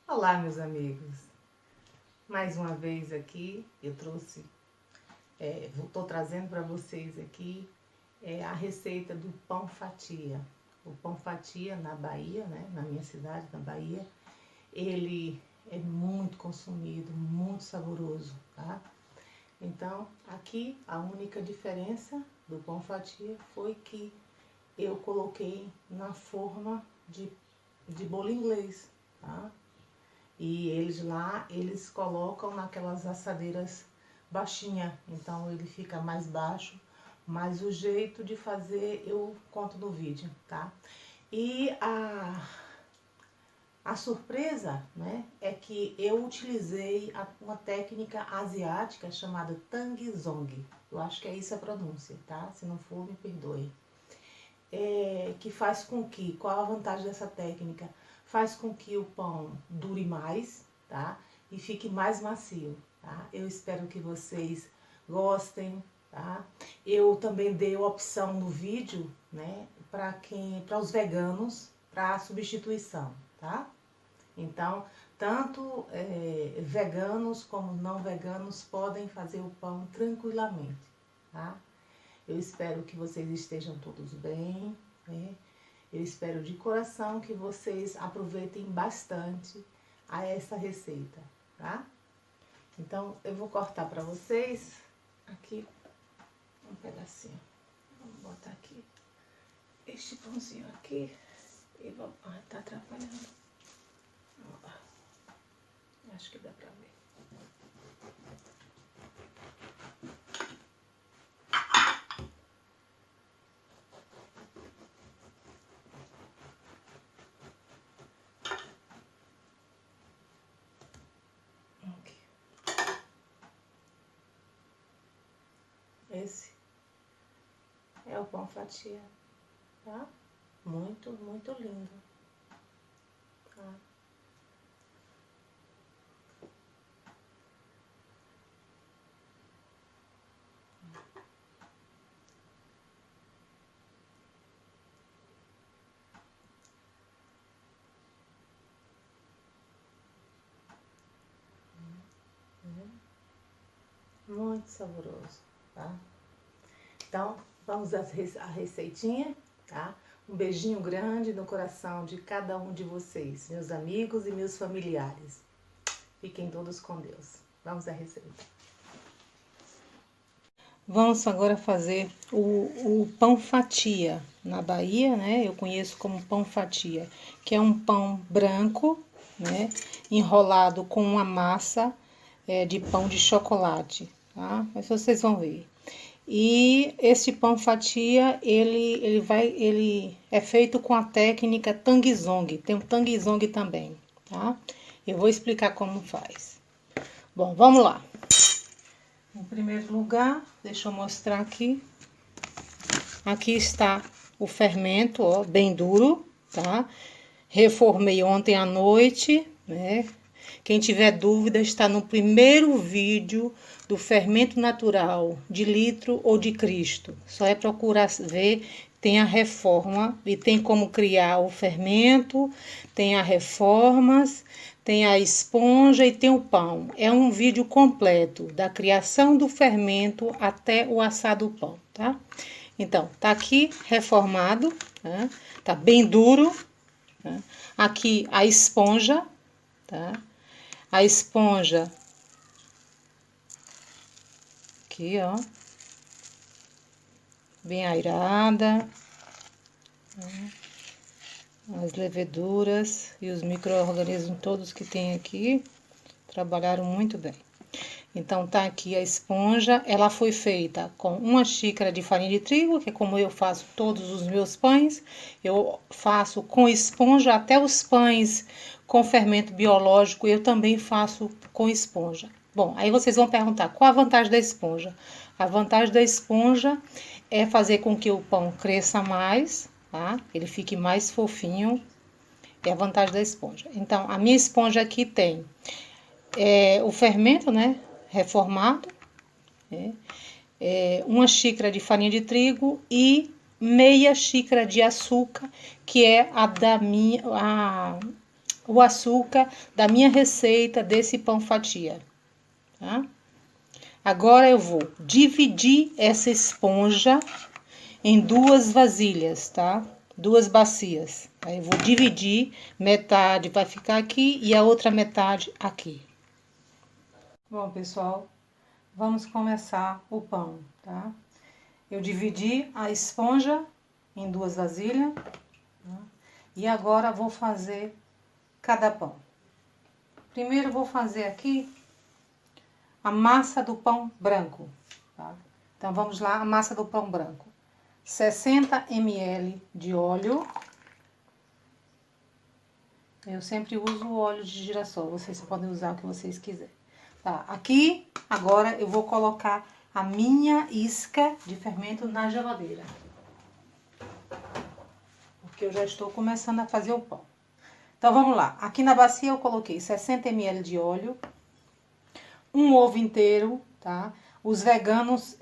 Olá, meus amigos. Mais uma vez aqui, eu trouxe, estou trazendo para vocês aqui a receita do pão fatia. O pão fatia na Bahia, né, na minha cidade, na Bahia, ele é muito consumido, muito saboroso, tá? Então, aqui a única diferença do pão fatia foi que eu coloquei na forma de bolo inglês, tá? E eles lá, eles colocam naquelas assadeiras baixinha, então ele fica mais baixo, mas o jeito de fazer eu conto no vídeo, tá? E a surpresa, né, é que eu utilizei uma técnica asiática chamada Tangzong. Eu acho que é isso a pronúncia, tá? Se não for, me perdoe. Que faz com que, qual a vantagem dessa técnica? Faz com que o pão dure mais, tá? E fique mais macio, tá? Eu espero que vocês gostem, tá? Eu também dei a opção no vídeo, né, para os veganos, para substituição, tá? Então, tanto veganos como não veganos podem fazer o pão tranquilamente, tá? Eu espero que vocês estejam todos bem, né? Eu espero de coração que vocês aproveitem bastante a essa receita, tá? Então, eu vou cortar para vocês aqui um pedacinho. Vamos botar aqui este pãozinho aqui e vamos... Ai, tá atrapalhando. Acho que dá pra ver. Aqui. Esse é o pão fatia, tá? Muito, muito lindo, tá? Muito saboroso, tá? Então, vamos à receitinha, tá? Um beijinho grande no coração de cada um de vocês, meus amigos e meus familiares. Fiquem todos com Deus. Vamos à receita. Vamos agora fazer o pão fatia. Na Bahia, né, eu conheço como pão fatia, que é um pão branco, né, enrolado com uma massa de pão de chocolate, tá? Mas vocês vão ver. E esse pão fatia, ele é feito com a técnica Tangzong. Tem o Tangzong também, tá? Eu vou explicar como faz. Bom, vamos lá. Em primeiro lugar, deixa eu mostrar aqui. Aqui está o fermento, ó, bem duro, tá? Reformei ontem à noite, né? Quem tiver dúvida, está no primeiro vídeo do fermento natural de litro ou de Cristo. Só é procurar ver, tem a reforma e tem como criar o fermento, tem as reformas, tem a esponja e tem o pão. É um vídeo completo da criação do fermento até o assar do pão, tá? Então, tá aqui reformado, né? Tá bem duro, né? Aqui a esponja, tá? A esponja, aqui, ó, bem airada, né? As leveduras e os micro-organismos todos que tem aqui trabalharam muito bem. Então, tá aqui a esponja, ela foi feita com 1 xícara de farinha de trigo, que é como eu faço todos os meus pães. Eu faço com esponja, até os pães com fermento biológico, eu também faço com esponja. Bom, aí vocês vão perguntar, qual a vantagem da esponja? A vantagem da esponja é fazer com que o pão cresça mais, tá? Ele fique mais fofinho, é a vantagem da esponja. Então, a minha esponja aqui tem o fermento, né? Reformado, né? 1 xícara de farinha de trigo e meia xícara de açúcar, que é o açúcar da minha receita desse pão fatia, tá? Agora eu vou dividir essa esponja em 2 vasilhas, tá? 2 bacias. Aí eu vou dividir, metade vai ficar aqui e a outra metade aqui. Bom, pessoal, vamos começar o pão, tá? Eu dividi a esponja em 2 vasilhas, tá? E agora vou fazer cada pão. Primeiro vou fazer aqui a massa do pão branco, tá? Então vamos lá, a massa do pão branco. 60 ml de óleo. Eu sempre uso o óleo de girassol, vocês podem usar o que vocês quiserem. Tá, aqui agora eu vou colocar a minha isca de fermento na geladeira. Porque eu já estou começando a fazer o pão. Então vamos lá, aqui na bacia eu coloquei 60 ml de óleo, um ovo inteiro, tá? Os veganos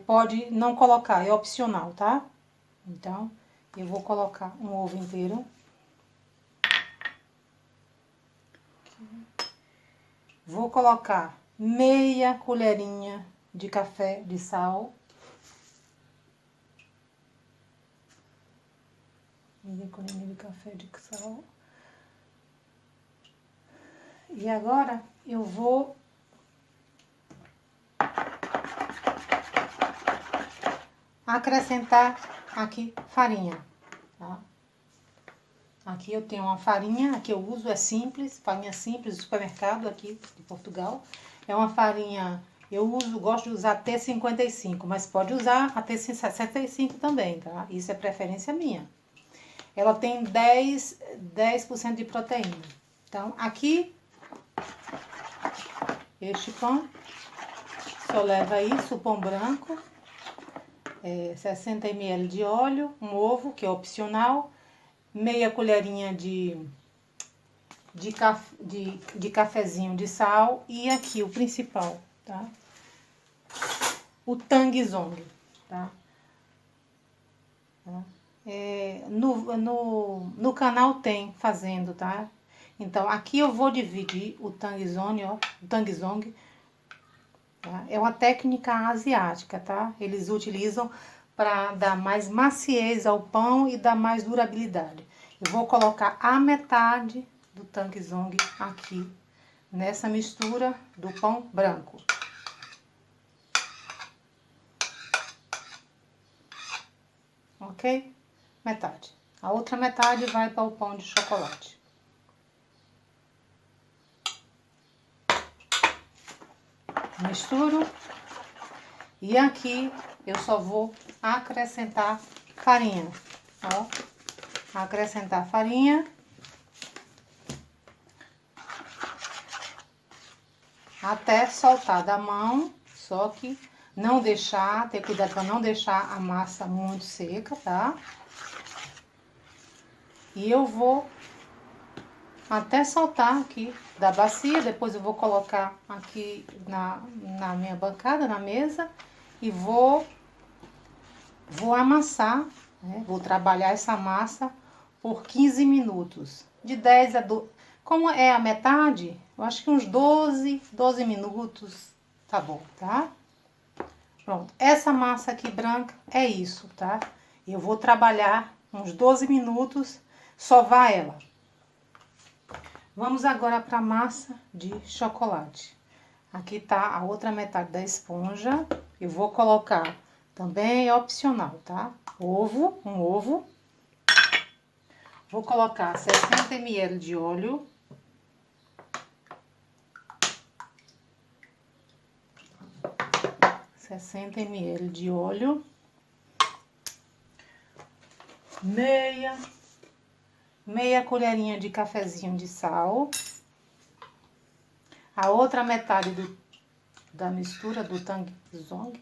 pode não colocar, é opcional, tá? Então, eu vou colocar um ovo inteiro. Vou colocar meia colherinha de café de sal. Meia colherinha de café de sal. E agora eu vou acrescentar aqui farinha, tá? Aqui eu tenho uma farinha, que eu uso, é simples, farinha simples do supermercado aqui de Portugal. É uma farinha, gosto de usar T55, mas pode usar a T65 também, tá? Isso é preferência minha. Ela tem 10% de proteína. Então, aqui, este pão, só leva isso, o pão branco, 60 ml de óleo, um ovo, que é opcional, meia colherinha de cafezinho de sal e aqui o principal, tá? O Tang Song, tá? No canal tem fazendo, tá? Então, aqui eu vou dividir o Tang Song, ó, o Tang Song, tá? É uma técnica asiática, tá? Eles utilizam para dar mais maciez ao pão e dar mais durabilidade. Eu vou colocar a metade do Tang Song aqui, nessa mistura do pão branco. Ok? Metade. A outra metade vai para o pão de chocolate. Misturo. E aqui eu só vou acrescentar farinha, ó. Acrescentar farinha. Até soltar da mão, só que não deixar, ter cuidado para não deixar a massa muito seca, tá? E eu vou até soltar aqui da bacia, depois eu vou colocar aqui na minha bancada, na mesa, e vou amassar, né? Vou trabalhar essa massa por 15 minutos, de 10 a 12, como é a metade, eu acho que uns 12 minutos tá bom, tá? Pronto, essa massa aqui branca é isso, tá? Eu vou trabalhar uns 12 minutos, sovar ela. Vamos agora para a massa de chocolate. Aqui tá a outra metade da esponja. Eu vou colocar, também é opcional, tá? Um ovo. Vou colocar 60 ml de óleo. Meia colherinha de cafezinho de sal. A outra metade da mistura do Tang Song.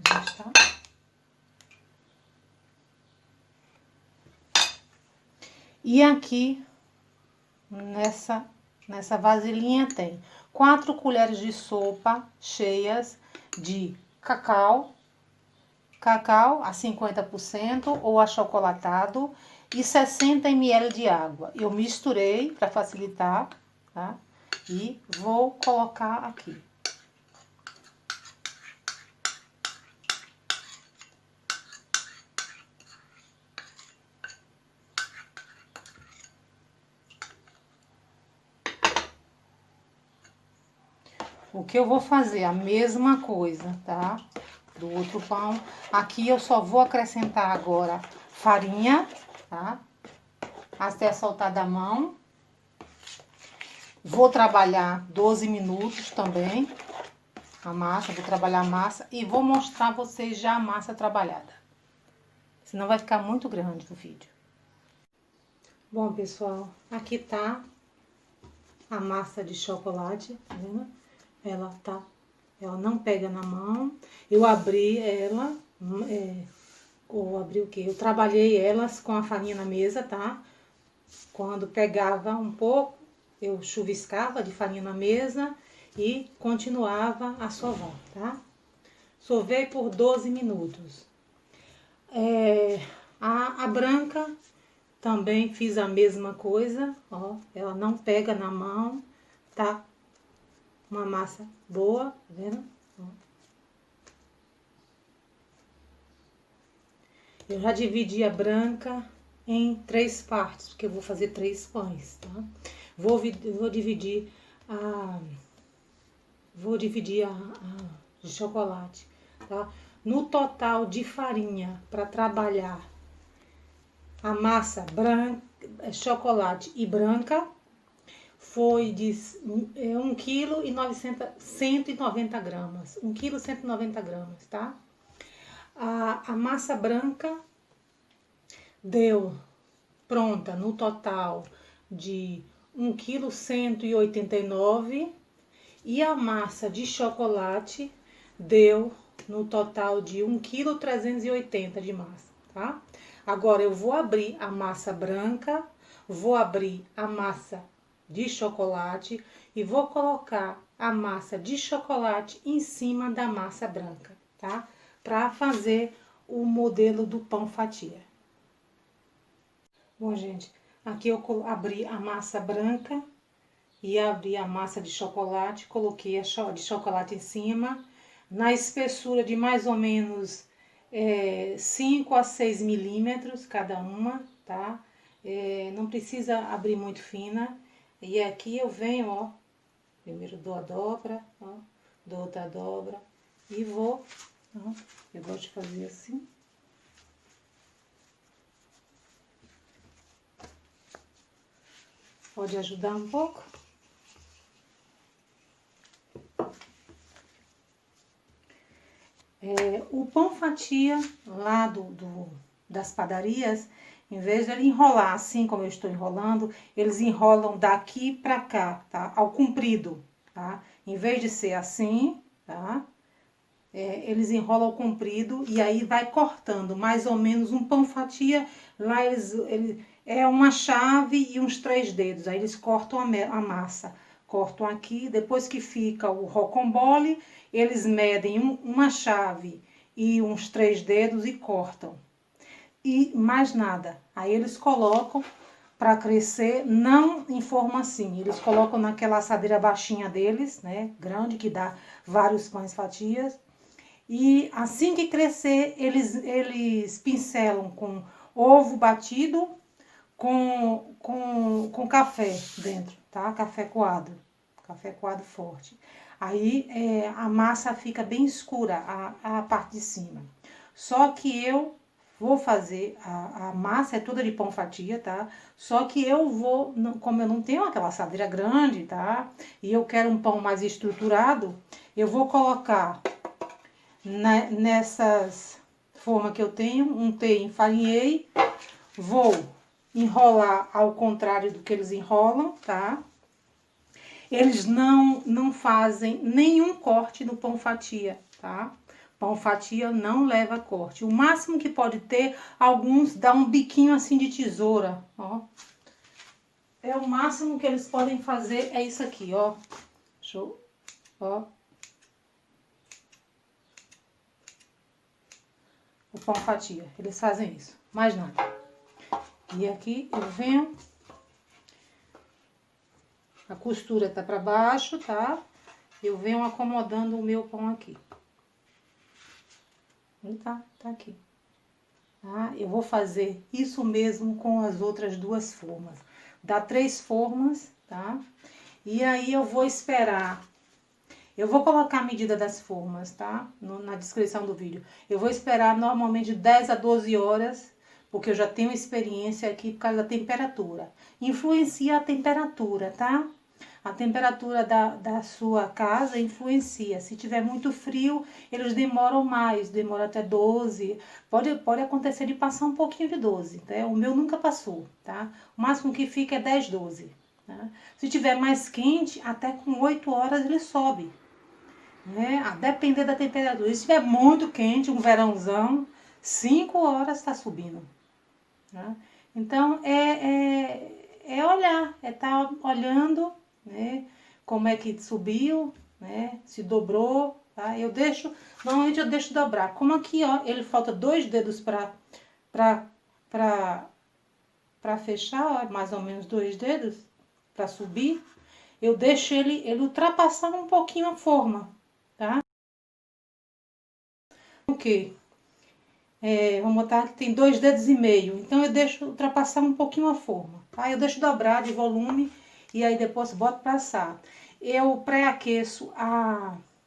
Já está. E aqui, nessa vasilhinha tem 4 colheres de sopa cheias de cacau a 50% ou achocolatado e 60 ml de água. Eu misturei para facilitar, tá? E vou colocar aqui. O que eu vou fazer? A mesma coisa, tá? Do outro pão. Aqui eu só vou acrescentar agora farinha, tá? Até soltar da mão. Vou trabalhar 12 minutos também a massa, vou trabalhar a massa e vou mostrar a vocês já a massa trabalhada. Senão vai ficar muito grande o vídeo. Bom, pessoal, aqui tá a massa de chocolate, tá vendo? Ela não pega na mão. Eu abri ela, abri o quê? Eu trabalhei elas com a farinha na mesa, tá? Quando pegava um pouco, eu chuviscava de farinha na mesa e continuava a sovar, tá? Sovei por 12 minutos. A branca também fiz a mesma coisa, ó. Ela não pega na mão, tá? Uma massa boa, tá vendo? Ó. Eu já dividi a branca em 3 partes, porque eu vou fazer 3 pães, tá? Vou dividir a de chocolate, tá? No total de farinha para trabalhar a massa branca, chocolate e branca, foi de 1 kg e 190 gramas. 1 kg e 190 gramas, tá? A massa branca deu pronta no total de 1 kg e 189 e a massa de chocolate deu no total de 1 kg e 380 de massa, tá? Agora eu vou abrir a massa branca, vou abrir a massa de chocolate e vou colocar a massa de chocolate em cima da massa branca, tá? Para fazer o modelo do pão fatia. Bom, gente, aqui eu abri a massa branca e abri a massa de chocolate, coloquei a de chocolate em cima, na espessura de mais ou menos 5 a 6 milímetros cada uma, tá? Não precisa abrir muito fina. E aqui eu venho, ó, primeiro dou a dobra, ó, dou outra dobra e vou, ó, eu gosto de fazer assim. Pode ajudar um pouco. O pão fatia lá das padarias, em vez de ele enrolar assim como eu estou enrolando, eles enrolam daqui pra cá, tá? Ao comprido, tá? Em vez de ser assim, tá? Eles enrolam ao comprido e aí vai cortando mais ou menos um pão fatia. Lá eles é uma chave e uns 3 dedos, aí eles cortam a massa. Cortam aqui, depois que fica o rocambole, eles medem uma chave e uns 3 dedos e cortam. E mais nada. Aí eles colocam para crescer, não em forma assim. Eles colocam naquela assadeira baixinha deles, né? Grande, que dá vários pães fatias. E assim que crescer, eles pincelam com ovo batido, com café dentro, tá? Café coado forte. Aí a massa fica bem escura, a parte de cima. Só que eu vou fazer, a massa é toda de pão fatia, tá? Só que eu vou, como eu não tenho aquela assadeira grande, tá? E eu quero um pão mais estruturado, eu vou colocar nessas formas que eu tenho, untei, enfarinhei, vou enrolar ao contrário do que eles enrolam, tá? Eles não fazem nenhum corte no pão fatia, tá? Pão fatia não leva corte. O máximo que pode ter, alguns dá um biquinho assim de tesoura, ó. É o máximo que eles podem fazer, é isso aqui, ó. Show, ó. o pão fatia. Eles fazem isso, mais nada. E aqui eu venho, a costura tá pra baixo, tá? Eu venho acomodando o meu pão aqui. E tá aqui. Tá? Eu vou fazer isso mesmo com as outras duas formas. Dá 3 formas, tá? E aí eu vou esperar. Eu vou colocar a medida das formas, tá? Na descrição do vídeo. Eu vou esperar normalmente 10 a 12 horas, porque eu já tenho experiência aqui por causa da temperatura. Influencia a temperatura, tá? A temperatura da sua casa influencia. Se tiver muito frio, eles demoram mais, demora até 12. Pode acontecer de passar um pouquinho de 12, tá? O meu nunca passou, tá? O máximo que fica é 10, 12. Tá? Se tiver mais quente, até com 8 horas ele sobe. Né? A depender da temperatura. Se estiver muito quente, um verãozão, 5 horas está subindo. Né? Então, é olhar, é estar olhando, né? Como é que subiu, né? Se dobrou, tá? Normalmente eu deixo dobrar. Como aqui, ó, ele falta 2 dedos para fechar, ó, mais ou menos 2 dedos para subir. Eu deixo ele ultrapassar um pouquinho a forma, tá? O quê? Vamos botar que tem 2 dedos e meio. Então eu deixo ultrapassar um pouquinho a forma, tá? Eu deixo dobrar de volume e aí depois boto para assar. Eu pré-aqueço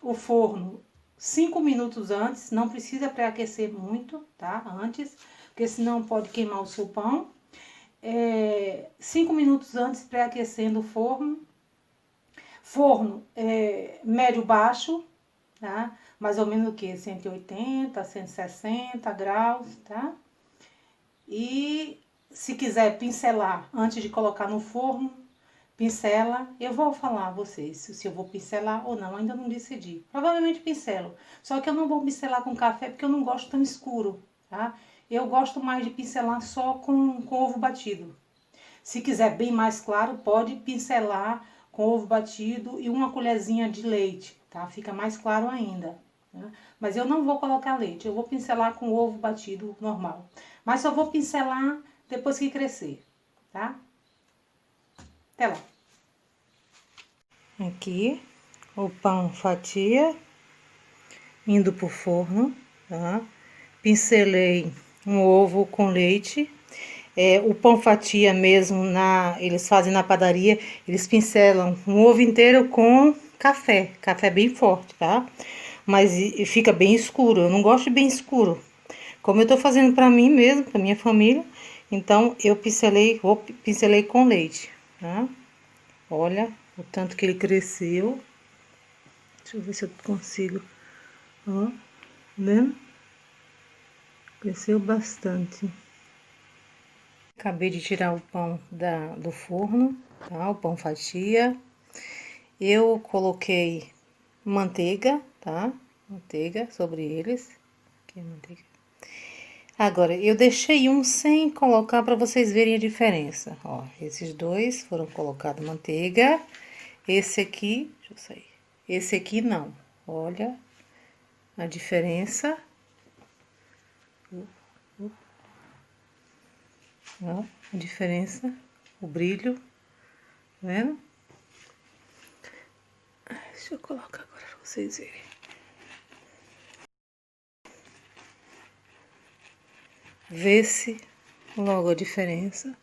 o forno 5 minutos antes, não precisa pré-aquecer muito, tá? Antes, porque senão pode queimar o seu pão. 5 minutos antes pré-aquecendo o forno. Forno médio-baixo, tá? Mais ou menos o que? 180, 160 graus, tá? E se quiser pincelar antes de colocar no forno, pincela. Eu vou falar a vocês se eu vou pincelar ou não, ainda não decidi. Provavelmente pincelo, só que eu não vou pincelar com café porque eu não gosto tão escuro, tá? Eu gosto mais de pincelar só com ovo batido. Se quiser bem mais claro, pode pincelar com ovo batido e uma colherzinha de leite, tá? Fica mais claro ainda. Né? Mas eu não vou colocar leite, eu vou pincelar com ovo batido normal. Mas só vou pincelar depois que crescer, tá? Até lá. Aqui, o pão fatia, indo pro forno, tá? Pincelei um ovo com leite. O pão fatia mesmo, eles fazem na padaria, eles pincelam um ovo inteiro com café bem forte, tá? Mas fica bem escuro, eu não gosto de bem escuro. Como eu tô fazendo pra mim mesmo, pra minha família, então eu pincelei com leite, tá? Olha o tanto que ele cresceu. Deixa eu ver se eu consigo, ó, vendo? Cresceu bastante. Acabei de tirar o pão do forno, tá? O pão fatia. Eu coloquei manteiga, tá? Manteiga sobre eles. Aqui a manteiga. Agora, eu deixei um sem colocar para vocês verem a diferença. Ó, esses dois foram colocados manteiga. Esse aqui, deixa eu sair. Esse aqui não. Olha a diferença. Ó, a diferença, o brilho, tá vendo? Deixa eu colocar agora pra vocês verem. Vê-se logo a diferença.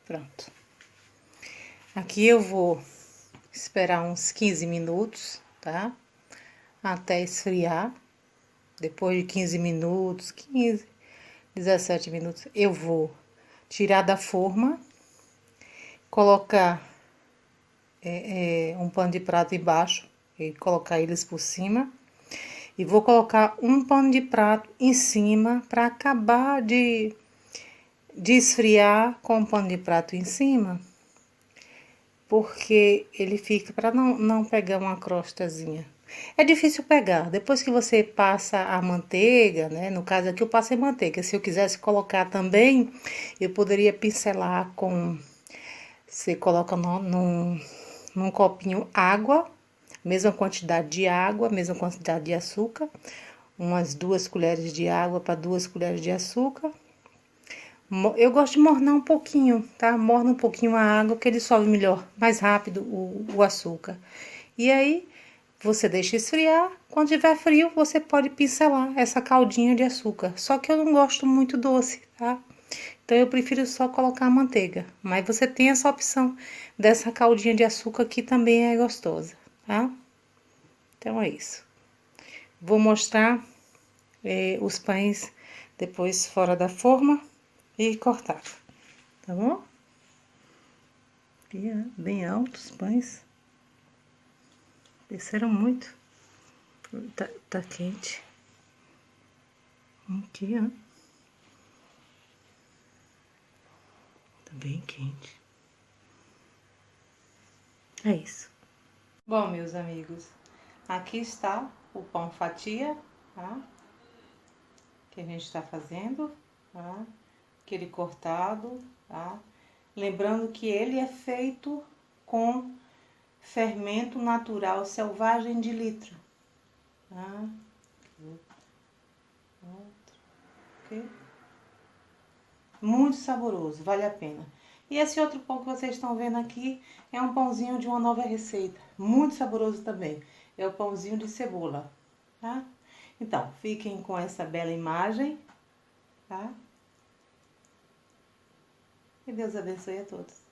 Pronto. Aqui eu vou esperar uns 15 minutos, tá? Até esfriar. Depois de 15 minutos, 15, 17 minutos, eu vou tirar da forma, colocar um pano de prato embaixo e colocar eles por cima. E vou colocar um pano de prato em cima para acabar de esfriar com o pano de prato em cima. Porque ele fica para não pegar uma crostazinha. É difícil pegar. Depois que você passa a manteiga, né? No caso aqui eu passei manteiga. Se eu quisesse colocar também, eu poderia pincelar com... Você coloca num copinho água, mesma quantidade de água, mesma quantidade de açúcar. Umas 2 colheres de água para 2 colheres de açúcar. Eu gosto de mornar um pouquinho, tá? Morna um pouquinho a água, que ele dissolve melhor, mais rápido o açúcar. E aí, você deixa esfriar. Quando tiver frio, você pode pincelar essa caldinha de açúcar. Só que eu não gosto muito doce, tá? Então, eu prefiro só colocar a manteiga. Mas você tem essa opção dessa caldinha de açúcar que também é gostosa, tá? Então, é isso. Vou mostrar os pães depois fora da forma e cortar, tá bom? Aqui, ó, bem altos os pães. Desceram muito. Tá quente. Aqui, ó. Tá bem quente. É isso. Bom, meus amigos, aqui está o pão fatia, tá? Que a gente tá fazendo, tá? Aquele cortado, tá? Lembrando que ele é feito com fermento natural selvagem de litro, tá? Outro, ok? Muito saboroso, vale a pena. E esse outro pão que vocês estão vendo aqui é um pãozinho de uma nova receita, muito saboroso também. É o pãozinho de cebola, tá? Então, fiquem com essa bela imagem, tá? E Deus abençoe a todos.